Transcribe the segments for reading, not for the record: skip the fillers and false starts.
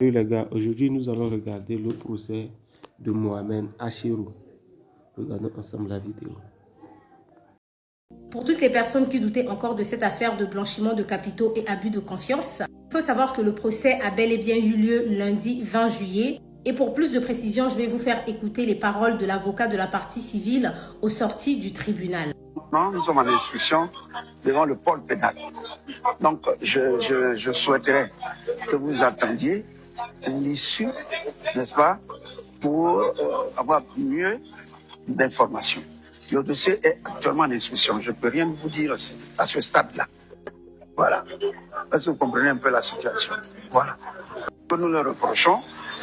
Salut les gars, aujourd'hui nous allons regarder le procès de Mohamed Achirou. Regardons ensemble la vidéo. Pour toutes les personnes qui doutaient encore de cette affaire de blanchiment de capitaux et abus de confiance, il faut savoir que le procès a bel et bien eu lieu lundi 20 juillet. Et pour plus de précision, je vais vous faire écouter les paroles de l'avocat de la partie civile au sorti du tribunal. Non, nous sommes en instruction devant le pôle pénal. Donc, je souhaiterais que vous attendiez l'issue, n'est-ce pas, pour avoir mieux d'informations. Le dossier est actuellement en instruction. Je ne peux rien vous dire à ce stade-là. Voilà. Est-ce que vous comprenez un peu la situation? Voilà. Que nous le reprochons,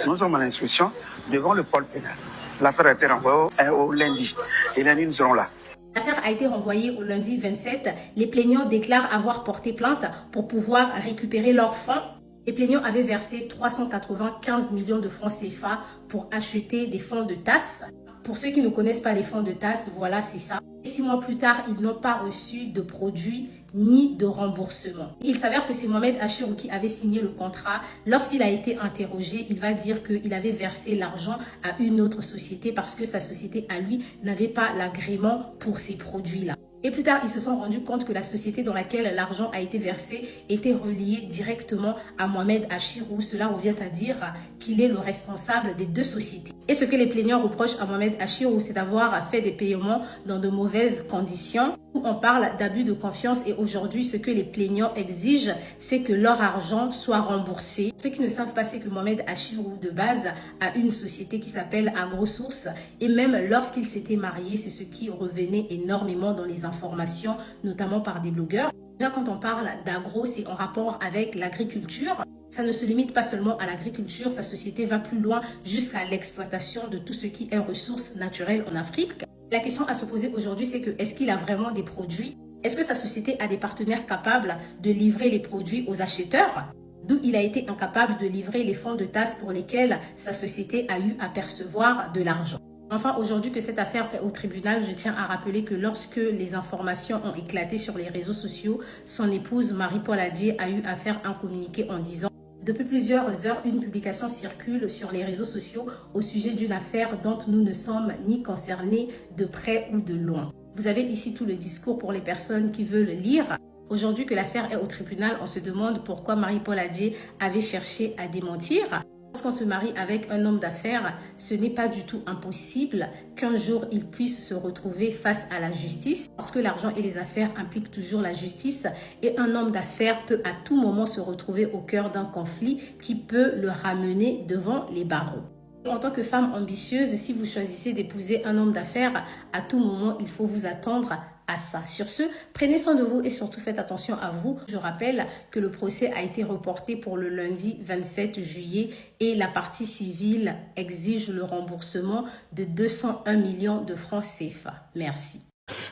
nous sommes en instruction devant le pôle pénal. L'affaire a été renvoyée au lundi. Et lundi, nous serons là. L'affaire a été renvoyée au lundi 27. Les plaignants déclarent avoir porté plainte pour pouvoir récupérer leurs fonds. Les plaignants avaient versé 395 millions de francs CFA pour acheter des fonds de tasse. Pour ceux qui ne connaissent pas les fonds de tasse, voilà, c'est ça. 6 mois plus tard, ils n'ont pas reçu de produits ni de remboursement. Il s'avère que c'est Mohamed Achirou qui avait signé le contrat. Lorsqu'il a été interrogé, il va dire qu'il avait versé l'argent à une autre société parce que sa société à lui n'avait pas l'agrément pour ces produits-là. Et plus tard, ils se sont rendus compte que la société dans laquelle l'argent a été versé était reliée directement à Mohamed Achirou. Cela revient à dire qu'il est le responsable des deux sociétés. Et ce que les plaignants reprochent à Mohamed Achirou, c'est d'avoir fait des paiements dans de mauvaises conditions. On parle d'abus de confiance et aujourd'hui, ce que les plaignants exigent, c'est que leur argent soit remboursé. Ceux qui ne savent pas, c'est que Mohamed Achirou, de base, a une société qui s'appelle AgroSource et même lorsqu'il s'était marié, c'est ce qui revenait énormément dans les informations, notamment par des blogueurs. Déjà, quand on parle d'agro, c'est en rapport avec l'agriculture. Ça ne se limite pas seulement à l'agriculture, sa société va plus loin jusqu'à l'exploitation de tout ce qui est ressources naturelles en Afrique. La question à se poser aujourd'hui, c'est que est-ce qu'il a vraiment des produits? Est-ce que sa société a des partenaires capables de livrer les produits aux acheteurs? D'où il a été incapable de livrer les fonds de tasse pour lesquels sa société a eu à percevoir de l'argent. Enfin, aujourd'hui que cette affaire est au tribunal, je tiens à rappeler que lorsque les informations ont éclaté sur les réseaux sociaux, son épouse Marie-Paul Adier a eu à faire un communiqué en disant: depuis plusieurs heures, une publication circule sur les réseaux sociaux au sujet d'une affaire dont nous ne sommes ni concernés de près ou de loin. Vous avez ici tout le discours pour les personnes qui veulent lire. Aujourd'hui que l'affaire est au tribunal, on se demande pourquoi Marie-Paul Adier avait cherché à démentir. Lorsqu'on se marie avec un homme d'affaires, ce n'est pas du tout impossible qu'un jour il puisse se retrouver face à la justice parce que l'argent et les affaires impliquent toujours la justice et un homme d'affaires peut à tout moment se retrouver au cœur d'un conflit qui peut le ramener devant les barreaux. En tant que femme ambitieuse, si vous choisissez d'épouser un homme d'affaires, à tout moment, il faut vous attendre à ça. Sur ce, prenez soin de vous et surtout faites attention à vous. Je rappelle que le procès a été reporté pour le lundi 27 juillet et la partie civile exige le remboursement de 201 millions de francs CFA. Merci.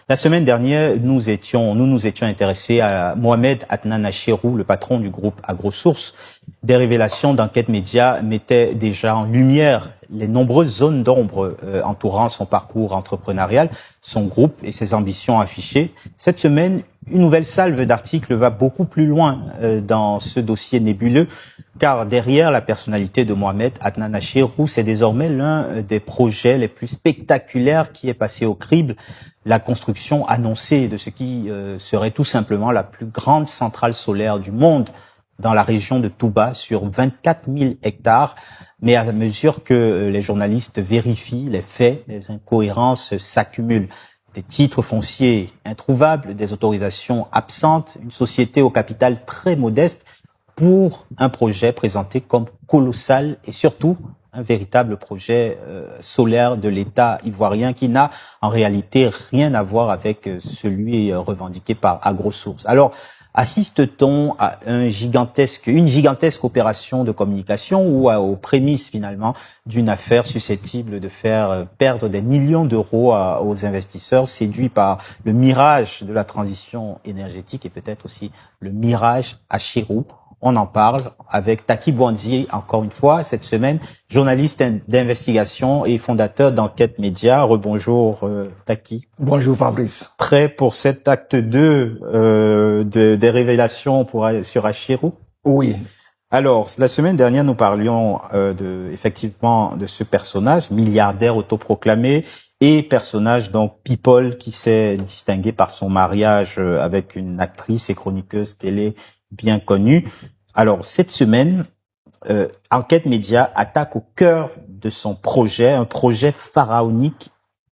La semaine dernière, nous nous étions intéressés à Mohamed Adnan Achirou, le patron du groupe AgroSource. Des révélations d'enquête média mettaient déjà en lumière les nombreuses zones d'ombre entourant son parcours entrepreneurial, son groupe et ses ambitions affichées. Cette semaine, une nouvelle salve d'articles va beaucoup plus loin dans ce dossier nébuleux, car derrière la personnalité de Mohamed Adnan Achirou, c'est désormais l'un des projets les plus spectaculaires qui est passé au crible, la construction annoncée de ce qui serait tout simplement la plus grande centrale solaire du monde dans la région de Touba sur 24 000 hectares. Mais à mesure que les journalistes vérifient les faits, les incohérences s'accumulent. Des titres fonciers introuvables, des autorisations absentes, une société au capital très modeste pour un projet présenté comme colossal et surtout un véritable projet solaire de l'État ivoirien qui n'a en réalité rien à voir avec celui revendiqué par AgroSource. Alors, assiste-t-on à une gigantesque opération de communication ou aux prémices finalement d'une affaire susceptible de faire perdre des millions d'euros aux investisseurs séduits par le mirage de la transition énergétique et peut-être aussi le mirage Achirou? On en parle avec Taki Bouanzi, encore une fois, cette semaine, journaliste d'investigation et fondateur d'Enquête Média. Rebonjour Taki. Bonjour Fabrice. Prêt pour cet acte 2 des révélations sur Achirou? Oui. Alors, la semaine dernière, nous parlions effectivement de ce personnage, milliardaire autoproclamé et personnage donc people qui s'est distingué par son mariage avec une actrice et chroniqueuse télé bien connue. Alors, cette semaine, Enquête Média attaque au cœur de son projet, un projet pharaonique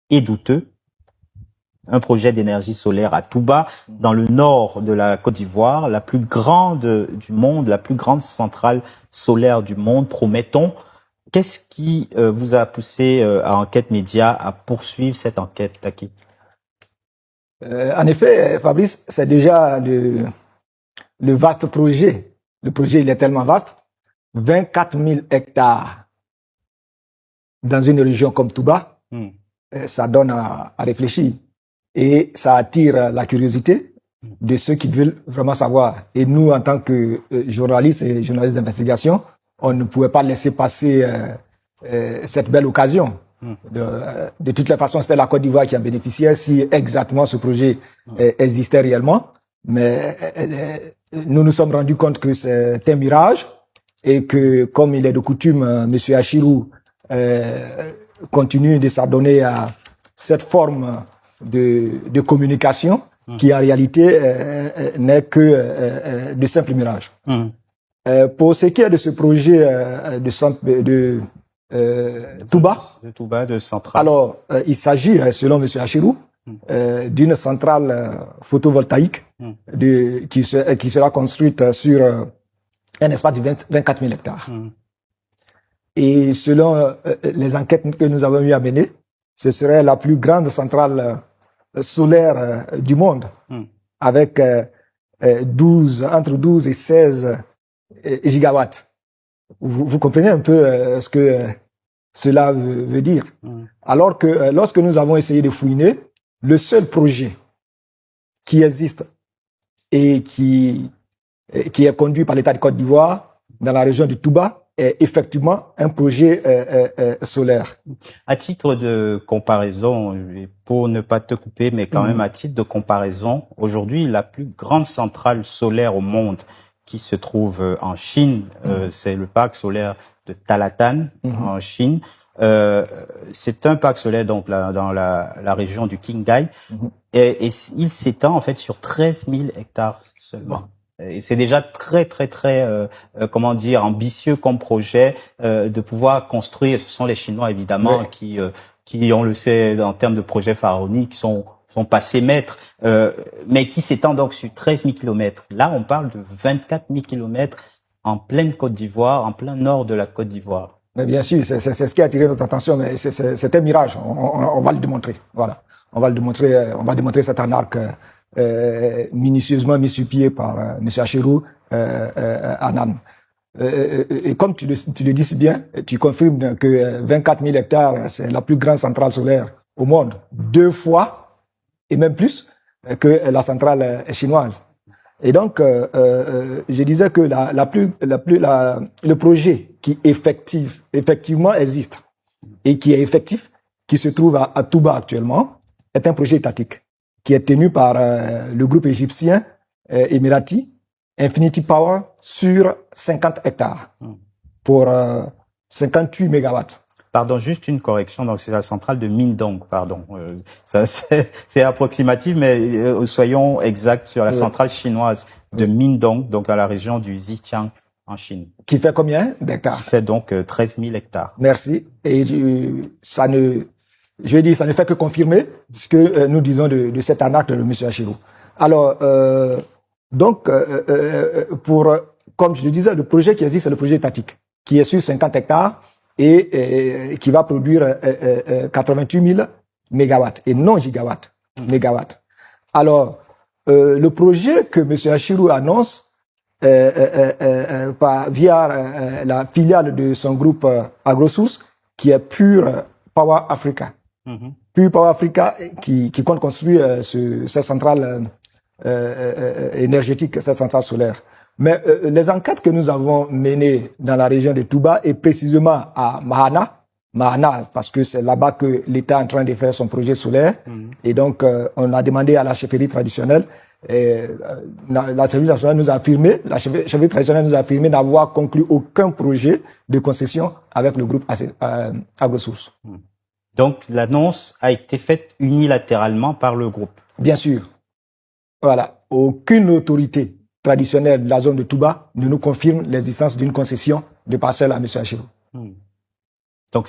et douteux, un projet d'énergie solaire à Touba, dans le nord de la Côte d'Ivoire, la plus grande du monde, la plus grande centrale solaire du monde, promettons. Qu'est-ce qui vous a poussé à Enquête Média à poursuivre cette enquête, Taki? En effet, Fabrice, c'est déjà le vaste projet. Le projet, il est tellement vaste. 24 000 hectares dans une région comme Touba, ça donne à réfléchir. Et ça attire la curiosité de ceux qui veulent vraiment savoir. Et nous, en tant que journalistes et journalistes d'investigation, on ne pouvait pas laisser passer cette belle occasion. De toutes les façons, c'était la Côte d'Ivoire qui en bénéficiait si exactement ce projet existait réellement. Mais nous nous sommes rendus compte que c'est un mirage et que, comme il est de coutume, M. Achirou continue de s'adonner à cette forme de communication qui en réalité n'est que de simple mirage. Pour ce qui est de ce projet de Touba, de centrale. Alors, il s'agit, selon M. Achirou, d'une centrale photovoltaïque qui sera construite sur un espace de 24 000 hectares. Et selon les enquêtes que nous avons eu à mener, ce serait la plus grande centrale solaire du monde, avec entre 12 et 16 gigawatts. Vous comprenez un peu ce que cela veut dire. Alors que lorsque nous avons essayé de fouiner, le seul projet qui existe et qui est conduit par l'État de Côte d'Ivoire dans la région du Touba est effectivement un projet solaire. À titre de comparaison, pour ne pas te couper, mais quand même à titre de comparaison, aujourd'hui, la plus grande centrale solaire au monde qui se trouve en Chine, c'est le parc solaire de Talatan en Chine. C'est un parc solaire donc dans la région du Qinghai et il s'étend en fait sur 13 000 hectares seulement. Et c'est déjà très comment dire, ambitieux comme projet de pouvoir construire. Ce sont les Chinois évidemment qui on le sait en termes de projets pharaoniques sont passés maîtres, mais qui s'étend donc sur 13 000 kilomètres. Là, on parle de 24 000 kilomètres en pleine Côte d'Ivoire, en plein nord de la Côte d'Ivoire. Mais bien sûr, c'est ce qui a attiré notre attention, mais c'est un mirage. On va le démontrer. Voilà, on va le démontrer. On va démontrer cet arnaque minutieusement mis sur pied par M. Achirou Anan. Et comme tu le dis si bien, tu confirmes que 24 000 hectares, c'est la plus grande centrale solaire au monde, 2 fois et même plus que la centrale chinoise. Et donc, je disais que le projet qui effectivement existe et qui est effectif, qui se trouve à Touba actuellement, est un projet étatique qui est tenu par le groupe égyptien émirati Infinity Power sur 50 hectares pour 58 mégawatts. Pardon, juste une correction. Donc, c'est la centrale de Mindong, pardon. Ça, c'est approximatif, mais soyons exacts sur la centrale chinoise de Mindong, donc dans la région du Zhejiang en Chine. Qui fait combien d'hectares? Qui fait donc 13 000 hectares. Merci. Et ça ne fait que confirmer ce que nous disons de cette arnaque de M. Achirou. Alors, comme je le disais, le projet qui existe, c'est le projet étatique, qui est sur 50 hectares et qui va produire 88 000 mégawatts, et non gigawatts, mégawatts. Alors, le projet que M. Achirou annonce via la filiale de son groupe AgroSource, qui est Pure Power Africa. Pure Power Africa qui compte construire cette centrale énergétique, cette centrale solaire. Mais les enquêtes que nous avons menées dans la région de Touba et précisément à Mahana, parce que c'est là-bas que l'État est en train de faire son projet solaire. Et donc, on a demandé à la chefferie traditionnelle La chefferie nationale nous a affirmé, la chefferie traditionnelle nous a affirmé n'avoir conclu aucun projet de concession avec le groupe AgroSource. Donc l'annonce a été faite unilatéralement par le groupe. Bien sûr. Voilà. Aucune autorité traditionnelle de la zone de Touba ne nous confirme l'existence d'une concession de parcelle à M. Achirou. Donc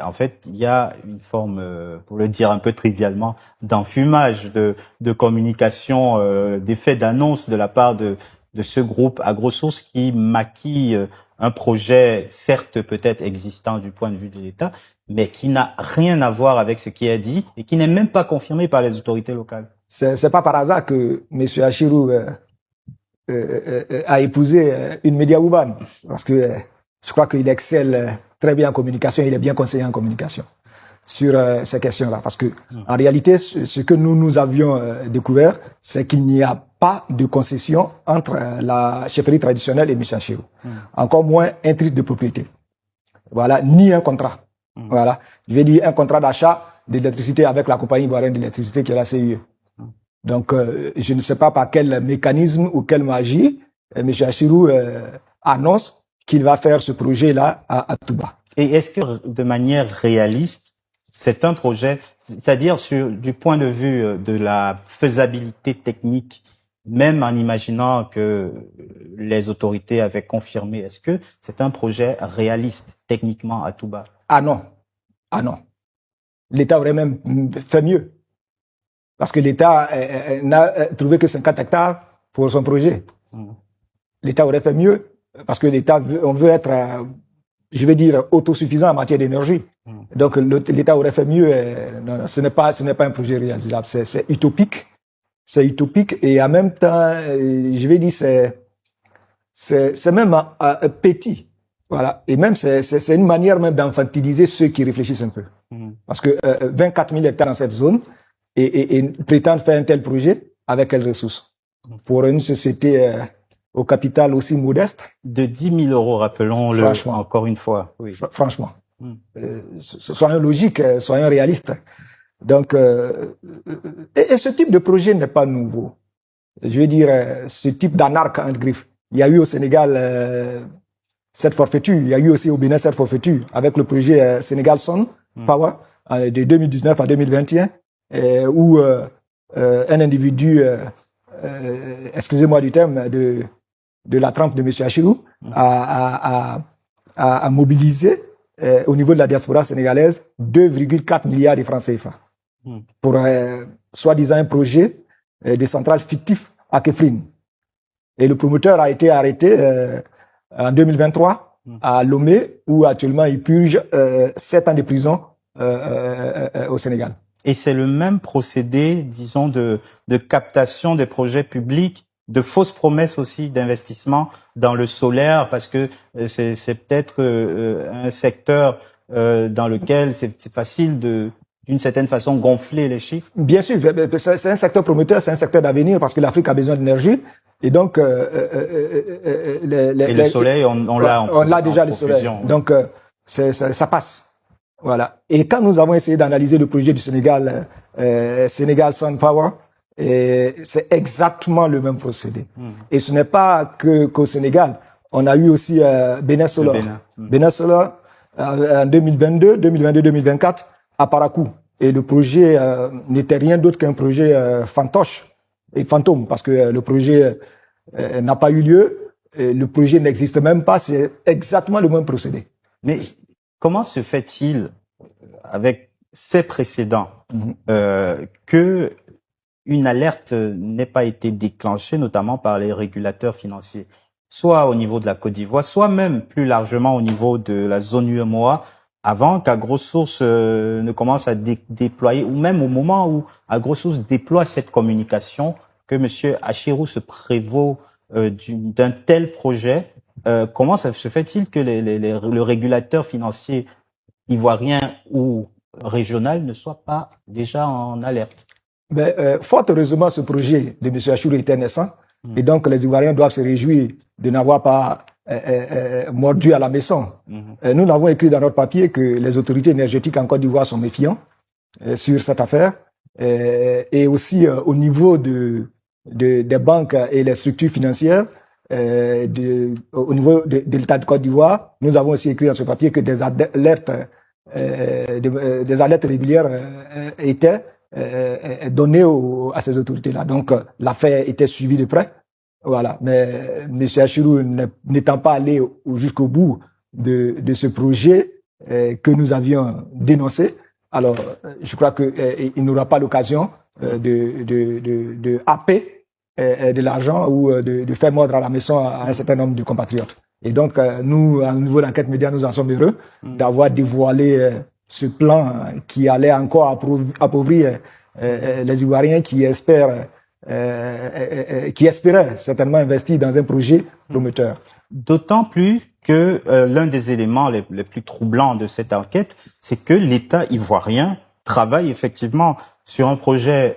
en fait, il y a une forme, pour le dire un peu trivialement, d'enfumage de communication, d'effet d'annonce de la part de ce groupe AgroSource qui maquille un projet, certes peut-être existant du point de vue de l'État, mais qui n'a rien à voir avec ce qui est dit et qui n'est même pas confirmé par les autorités locales. C'est pas par hasard que M. Achirou a épousé une média urbaine, parce que je crois qu'il excelle très bien en communication, il est bien conseillé en communication sur ces questions-là. Parce que en réalité, ce que nous avions découvert, c'est qu'il n'y a pas de concession entre la chefferie traditionnelle et M. Achirou. Encore moins un titre de propriété. Voilà, ni un contrat. Voilà, je vais dire un contrat d'achat d'électricité avec la compagnie ivoirienne d'électricité qui est la CIE. Donc, je ne sais pas par quel mécanisme ou quelle magie M. Achirou annonce qu'il va faire ce projet-là à Touba. Et est-ce que, de manière réaliste, c'est un projet, c'est-à-dire du point de vue de la faisabilité technique, même en imaginant que les autorités avaient confirmé, est-ce que c'est un projet réaliste techniquement à Touba? Ah non. Ah non. L'État aurait même fait mieux. Parce que l'État n'a trouvé que 50 hectares pour son projet. L'État aurait fait mieux parce que l'État on veut être, je vais dire, autosuffisant en matière d'énergie. Donc l'État aurait fait mieux. Non, ce n'est pas un projet réalisable. C'est utopique. C'est utopique et en même temps, je vais dire, c'est même petit. Voilà. Et même, c'est une manière même d'enfantiliser ceux qui réfléchissent un peu. Parce que 24 000 hectares dans cette zone et prétendre faire un tel projet avec quelles ressources? Pour une société au capital aussi modeste. De 10 000 euros, rappelons-le encore une fois. Oui. Franchement. Soyons logiques, soyons réalistes. Donc, et ce type de projet n'est pas nouveau. Je veux dire, ce type d'anarque entre griffes. Il y a eu au Sénégal cette forfaiture, il y a eu aussi au Bénin cette forfaiture avec le projet Sénégal Sun Power de 2019 à 2021 où un individu, excusez-moi du terme, de la trempe de M. Achirou a mobilisé au niveau de la diaspora sénégalaise 2,4 milliards de francs CFA pour soi-disant un projet de centrale fictif à Kefrine. Et le promoteur a été arrêté en 2023 à Lomé, où actuellement il purge 7 ans de prison au Sénégal. Et c'est le même procédé, disons, de captation des projets publics, de fausses promesses aussi d'investissement dans le solaire, parce que c'est peut-être un secteur dans lequel c'est facile d'une certaine façon gonfler les chiffres. Bien sûr, c'est un secteur prometteur, c'est un secteur d'avenir parce que l'Afrique a besoin d'énergie. Et donc, et le soleil, on l'a déjà le soleil. Donc, ça passe. Voilà. Et quand nous avons essayé d'analyser le projet du Sénégal, Sénégal Sun Power, c'est exactement le même procédé. Et ce n'est pas qu'au Sénégal. On a eu aussi Bénin Solar. Bénin Solar en 2022-2024 à Parakou. Et le projet n'était rien d'autre qu'un projet fantoche et fantôme, parce que le projet n'a pas eu lieu, le projet n'existe même pas, c'est exactement le même procédé. Mais comment se fait-il, avec ces précédents, que une alerte n'ait pas été déclenchée, notamment par les régulateurs financiers, soit au niveau de la Côte d'Ivoire, soit même plus largement au niveau de la zone UEMOA, avant qu'AgroSource ne commence à déployer, ou même au moment où AgroSource déploie cette communication, que M. Achirou se prévaut d'un tel projet, comment ça se fait-il que le régulateur financier ivoirien ou régional ne soit pas déjà en alerte? Fort heureusement, ce projet de M. Achirou était naissant, et donc les Ivoiriens doivent se réjouir de n'avoir pas mordu à la maison. Nous l'avons écrit dans notre papier que les autorités énergétiques en Côte d'Ivoire sont méfiants sur cette affaire, et aussi au niveau de des banques et les structures financières au niveau de l'État de Côte d'Ivoire. Nous avons aussi écrit dans ce papier que des alertes régulières étaient données à ces autorités-là. Donc, l'affaire était suivie de près. Voilà. Mais M. Achirou n'étant pas allé jusqu'au bout de ce projet que nous avions dénoncé, alors je crois qu'il n'aura pas l'occasion de happer de l'argent ou de faire mordre à la maison à un certain nombre de compatriotes. Et donc, nous, au niveau d'enquête média, nous en sommes heureux d'avoir dévoilé ce plan qui allait encore appauvrir les Ivoiriens qui espéraient certainement investir dans un projet prometteur. D'autant plus que l'un des éléments les plus troublants de cette enquête, c'est que l'État ivoirien travaille effectivement sur un projet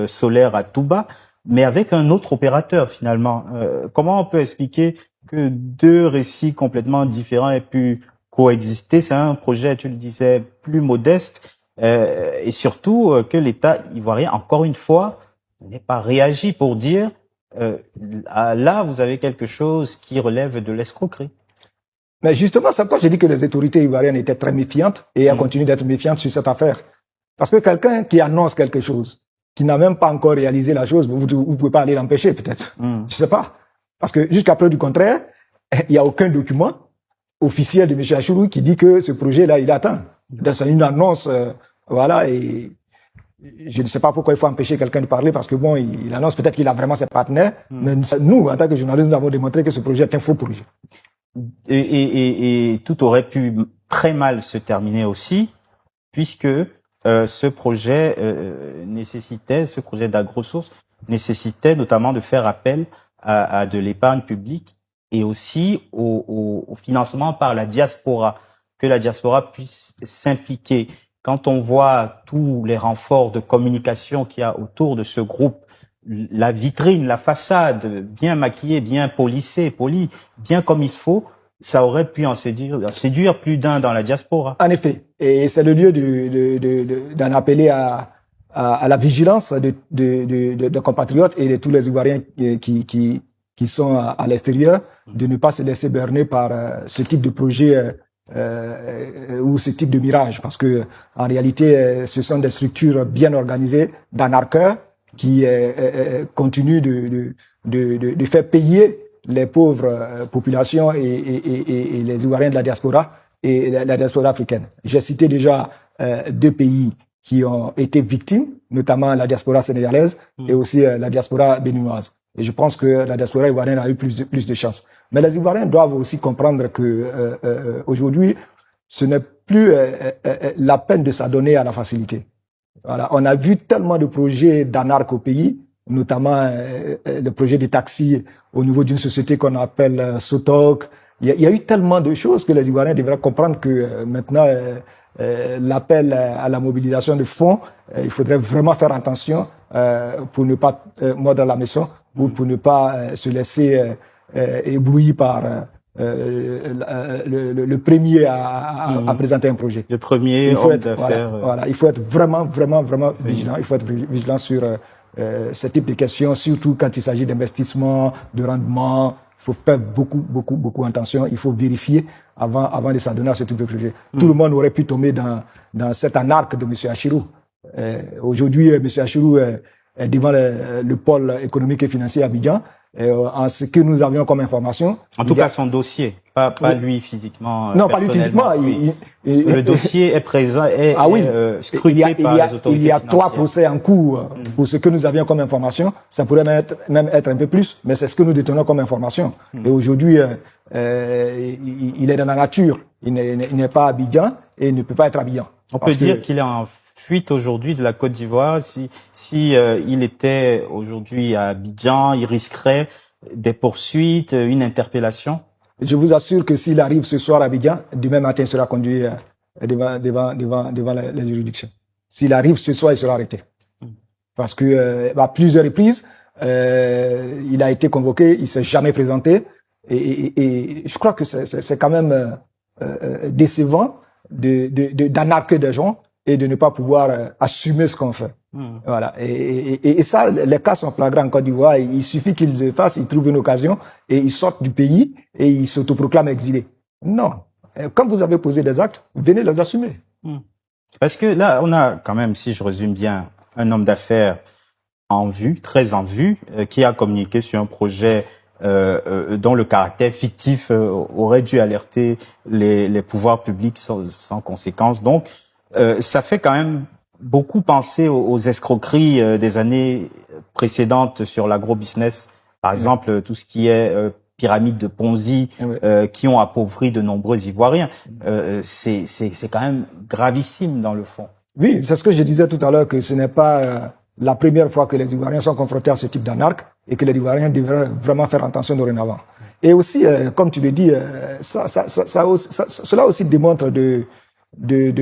solaire à Touba, mais avec un autre opérateur finalement. Comment on peut expliquer que deux récits complètement différents aient pu coexister? C'est un projet, tu le disais, plus modeste, et surtout que l'État ivoirien, encore une fois, n'est pas réagi pour dire là, vous avez quelque chose qui relève de l'escroquerie. Mais justement, c'est pourquoi j'ai dit que les autorités ivoiriennes étaient très méfiantes et elles continuent d'être méfiantes sur cette affaire. Parce que quelqu'un qui annonce quelque chose, qui n'a même pas encore réalisé la chose, vous pouvez pas aller l'empêcher, peut-être. Je sais pas. Parce que jusqu'à preuve du contraire, il n'y a aucun document officiel de M. Achirou qui dit que ce projet-là, il est atteint. C'est une annonce, voilà, et je ne sais pas pourquoi il faut empêcher quelqu'un de parler, parce que bon, il annonce peut-être qu'il a vraiment ses partenaires, mais nous, en tant que journalistes, nous avons démontré que ce projet est un faux projet. Et tout aurait pu très mal se terminer aussi, puisque ce projet ce projet d'AgroSource nécessitait notamment de faire appel à de l'épargne publique et aussi au financement par la diaspora, que la diaspora puisse s'impliquer. Quand on voit tous les renforts de communication qu'il y a autour de ce groupe, la vitrine, la façade, bien maquillée, bien polie, bien comme il faut, ça aurait pu en séduire plus d'un dans la diaspora. En effet. Et c'est le lieu d'en appeler à la vigilance de compatriotes et de tous les Ivoiriens qui sont à l'extérieur, de ne pas se laisser berner par ce type de projet ou ce type de mirage, parce que en réalité, ce sont des structures bien organisées d'anarcheurs qui continuent de faire payer les pauvres populations et les Ivoiriens de la diaspora et la diaspora africaine. J'ai cité déjà deux pays qui ont été victimes, notamment la diaspora sénégalaise et aussi la diaspora béninoise. Et je pense que la diaspora ivoirienne a eu plus de chance. Mais les Ivoiriens doivent aussi comprendre que aujourd'hui, ce n'est plus la peine de s'adonner à la facilité. Voilà, on a vu tellement de projets d'anarques au pays, notamment le projet des taxis au niveau d'une société qu'on appelle Sotok. Il y a eu tellement de choses que les Ivoiriens devraient comprendre que maintenant, l'appel à la mobilisation de fonds, il faudrait vraiment faire attention pour ne pas mordre à la maison ou pour ne pas se laisser éblouir par le premier à présenter un projet. Le premier homme d'affaires. Voilà, il faut être vraiment vigilant. Il faut être vigilant sur ce type de questions, surtout quand il s'agit d'investissement, de rendement. Il faut faire beaucoup attention. Il faut vérifier avant de s'adonner à ce type de projet. Tout le monde aurait pu tomber dans cette anarque de M. Achirou. Aujourd'hui, M. Achirou est devant le pôle économique et financier à Abidjan. En ce que nous avions comme information. En tout cas, son dossier, pas lui physiquement. Non, pas lui physiquement. Le dossier est présent, est scruté par les autorités. Il y a 3 procès en cours pour ce que nous avions comme information. Ça pourrait même être un peu plus, mais c'est ce que nous détenons comme information. Et aujourd'hui, il est dans la nature. Il n'est pas à Abidjan et il ne peut pas être à Abidjan. On peut dire qu'il est en fuite aujourd'hui de la Côte d'Ivoire. Si il était aujourd'hui à Abidjan, il risquerait des poursuites, une interpellation. Je vous assure que s'il arrive ce soir à Abidjan, demain matin, il sera conduit devant la juridiction. S'il arrive ce soir, il sera arrêté. Parce que à plusieurs reprises, il a été convoqué, il s'est jamais présenté, et je crois que c'est quand même décevant d'anarquer des gens et de ne pas pouvoir assumer ce qu'on fait. Voilà. Et ça, les cas sont flagrants en Côte d'Ivoire. Il suffit qu'ils le fassent, ils trouvent une occasion et ils sortent du pays et ils s'autoproclament exilés. Non. Quand vous avez posé des actes, venez les assumer. Parce que là, on a quand même, si je résume bien, un homme d'affaires en vue, très en vue, qui a communiqué sur un projet dont le caractère fictif aurait dû alerter les pouvoirs publics sans conséquence. Donc, ça fait quand même beaucoup penser aux escroqueries des années précédentes sur l'agro-business. Par exemple, tout ce qui est pyramide de Ponzi qui ont appauvri de nombreux Ivoiriens. C'est quand même gravissime dans le fond. Oui, c'est ce que je disais tout à l'heure, que ce n'est pas la première fois que les Ivoiriens sont confrontés à ce type d'anarque et que les Ivoiriens devraient vraiment faire attention dorénavant. Et aussi, comme tu le dis, cela aussi démontre de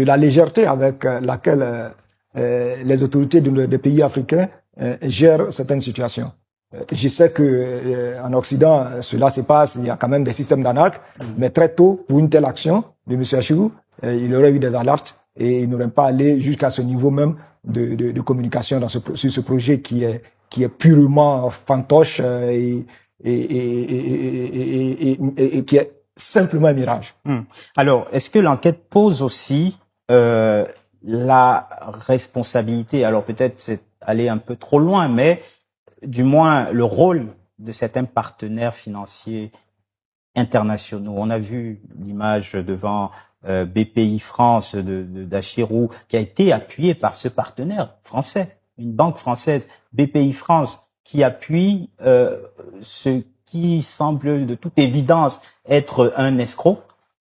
la légèreté avec laquelle les autorités des pays africains gèrent certaines situations. Je sais que en Occident, cela se passe, il y a quand même des systèmes d'anarque, mais très tôt, pour une telle action de M. Achirou, il aurait eu des alertes et il n'aurait pas allé jusqu'à ce niveau même de communication sur ce projet qui est purement fantoche et qui est simplement un mirage. Alors, est-ce que l'enquête pose aussi la responsabilité, alors peut-être c'est aller un peu trop loin, mais du moins le rôle de certains partenaires financiers internationaux. On a vu l'image devant BPI France d'Achirou qui a été appuyé par ce partenaire français, une banque française, BPI France, qui appuie ce qui semble de toute évidence être un escroc.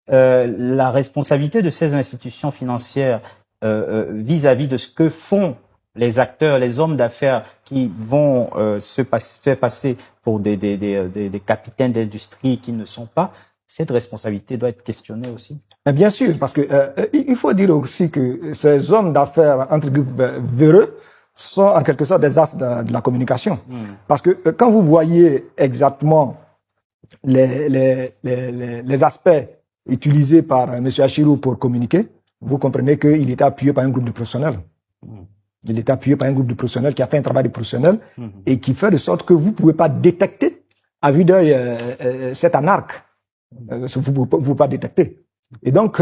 La responsabilité de ces institutions financières vis-à-vis de ce que font les acteurs, les hommes d'affaires qui vont faire passer pour des capitaines d'industrie qui ne sont pas, cette responsabilité doit être questionnée aussi. Bien sûr, parce que il faut dire aussi que ces hommes d'affaires entre guillemets véreux sont en quelque sorte des as de la communication. Parce que quand vous voyez exactement les aspects utilisés par M. Achirou pour communiquer, vous comprenez qu'il était appuyé par un groupe de professionnels. Il est appuyé par un groupe de professionnels qui a fait un travail de professionnels et qui fait de sorte que vous ne pouvez pas détecter à vue d'œil cette anarque. Vous ne pouvez pas détecter. Et donc,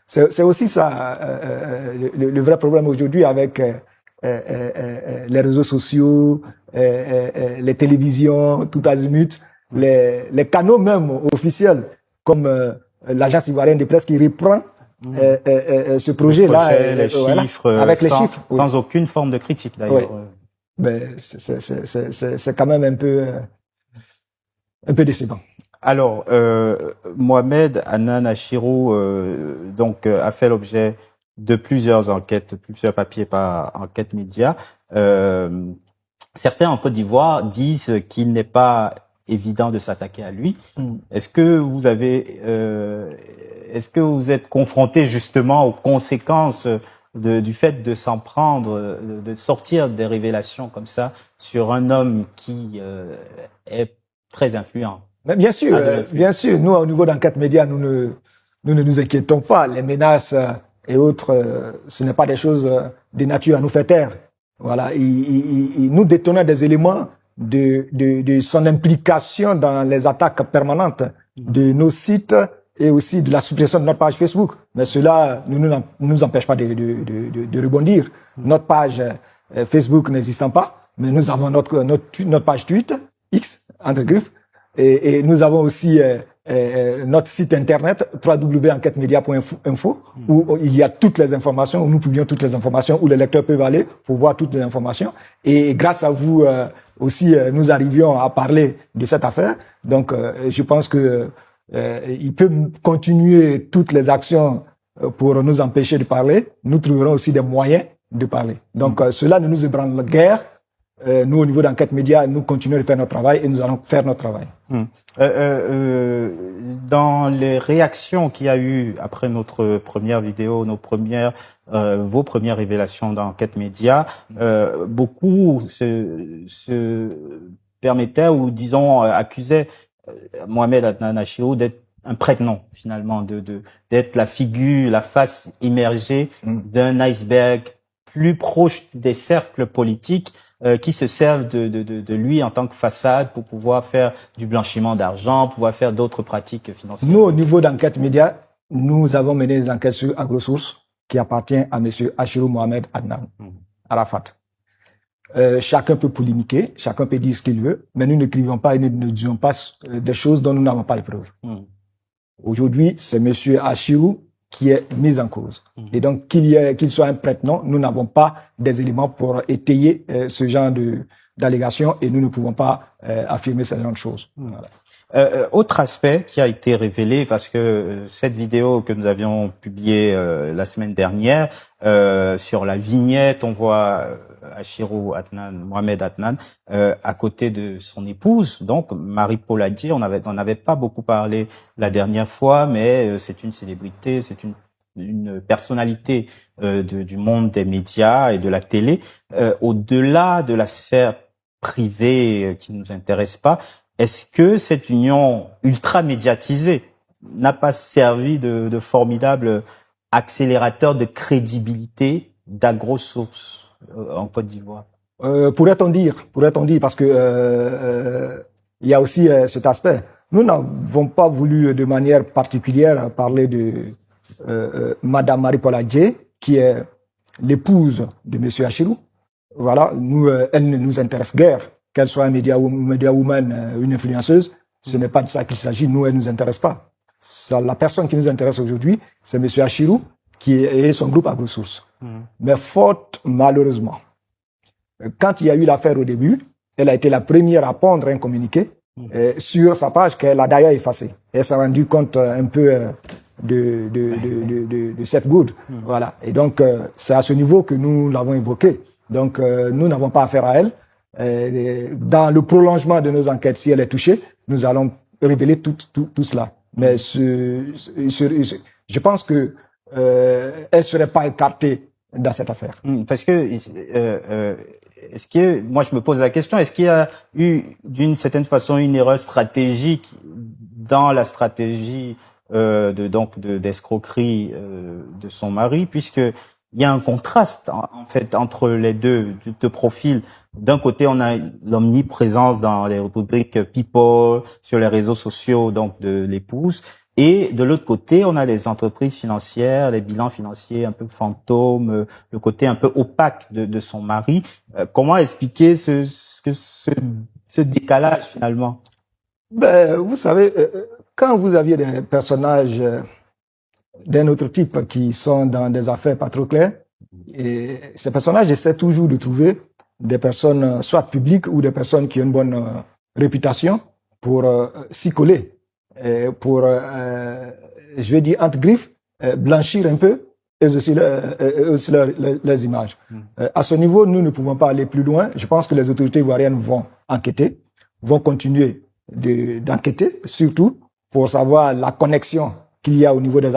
c'est aussi ça le vrai problème aujourd'hui avec les réseaux sociaux, les télévisions, tout azimut, les canaux même officiels, comme l'agence ivoirienne de presse qui reprend ce projet-là, les chiffres, avec les chiffres, sans aucune forme de critique d'ailleurs. Mais c'est quand même un peu décevant. Alors, Mohamed Hanan Achirou donc a fait l'objet de plusieurs enquêtes, plusieurs papiers par Enquête Média. Certains en Côte d'Ivoire disent qu'il n'est pas évident de s'attaquer à lui. Est-ce que vous êtes confronté justement aux conséquences du fait de s'en prendre, de sortir des révélations comme ça sur un homme qui est très influent? Mais bien sûr, nous au niveau d'Enquête Média, nous ne nous inquiétons pas. Les menaces et autres, ce n'est pas des choses de nature à nous faire taire. Voilà, nous détenons des éléments de son implication dans les attaques permanentes de nos sites et aussi de la suppression de notre page Facebook. Mais cela ne nous empêche pas de rebondir. Notre page Facebook n'existant pas, mais nous avons notre page Twitter, X, entre griffes, et nous avons aussi notre site internet www.enquêtemedia.info où il y a toutes les informations, où nous publions toutes les informations, où les lecteurs peuvent aller pour voir toutes les informations. Et grâce à vous aussi, nous arrivions à parler de cette affaire. Donc, je pense que il peut continuer toutes les actions pour nous empêcher de parler. Nous trouverons aussi des moyens de parler. Donc, cela ne nous ébranle guère. Nous, au niveau d'Enquête Média, nous continuons de faire notre travail et nous allons faire notre travail. Dans les réactions qu'il y a eu après notre première vidéo, vos premières révélations d'Enquête Média, beaucoup se permettaient ou disons accusaient Mohamed Hanan Achirou d'être un prête-nom finalement, d'être la figure, la face immergée d'un iceberg plus proches des cercles politiques qui se servent de lui en tant que façade pour pouvoir faire du blanchiment d'argent, pouvoir faire d'autres pratiques financières. Nous, au niveau d'enquête média, nous avons mené des enquêtes sur AgroSource qui appartient à M. Achirou Mohamed Adnan Arafat. Chacun peut polémiquer, chacun peut dire ce qu'il veut, mais nous n'écrivons pas et nous ne disons pas des choses dont nous n'avons pas les preuves. Aujourd'hui, c'est M. Achirou qui est mis en cause. Et donc, qu'il soit un prête-nom, nous n'avons pas des éléments pour étayer ce genre d'allégations et nous ne pouvons pas affirmer ce genre de choses. Voilà. Autre aspect qui a été révélé, parce que cette vidéo que nous avions publiée la semaine dernière, sur la vignette, on voit Achirou Adnan, Mohamed Adnan, à côté de son épouse, donc Marie-Paul Adjé. On n'avait pas beaucoup parlé la dernière fois, mais c'est une célébrité, c'est une personnalité du monde des médias et de la télé. Au-delà de la sphère privée qui ne nous intéresse pas, est-ce que cette union ultra médiatisée n'a pas servi de formidable accélérateur de crédibilité d'AgroSource en Côte d'Ivoire? Pourrait-on dire, parce que il y a aussi cet aspect. Nous n'avons pas voulu de manière particulière parler de Madame Marie-Paul Adjé, qui est l'épouse de Monsieur Achirou. Voilà, nous, elle ne nous intéresse guère. Qu'elle soit un média woman, une influenceuse, ce n'est pas de ça qu'il s'agit. Nous, elle ne nous intéresse pas. La personne qui nous intéresse aujourd'hui, c'est M. Achirou et son groupe AgroSource. Mais fort malheureusement, quand il y a eu l'affaire au début, elle a été la première à pondre un communiqué sur sa page qu'elle a d'ailleurs effacé. Elle s'est rendue compte un peu de cette goutte. Voilà. Et donc, c'est à ce niveau que nous l'avons évoqué. Donc, nous n'avons pas affaire à elle. Dans le prolongement de nos enquêtes, si elle est touchée, nous allons révéler tout cela. Mais je pense que elle serait pas écartée dans cette affaire. Parce que est-ce que moi je me pose la question, est-ce qu'il y a eu d'une certaine façon une erreur stratégique dans la stratégie d'escroquerie de son mari, puisque il y a un contraste en fait entre les deux profils. D'un côté, on a l'omniprésence dans les rubriques People, sur les réseaux sociaux donc de l'épouse, et de l'autre côté, on a les entreprises financières, les bilans financiers un peu fantômes, le côté un peu opaque de son mari. Comment expliquer ce décalage finalement? Ben, vous savez, quand vous aviez des personnages d'un autre type qui sont dans des affaires pas trop claires, et ces personnages essaient toujours de trouver des personnes soit publiques ou des personnes qui ont une bonne réputation pour s'y coller, pour, je vais dire entre griffes, blanchir un peu et aussi leurs images. À ce niveau, nous ne pouvons pas aller plus loin. Je pense que les autorités ivoiriennes vont enquêter, vont continuer d'enquêter, surtout pour savoir la connexion qu'il y a au niveau des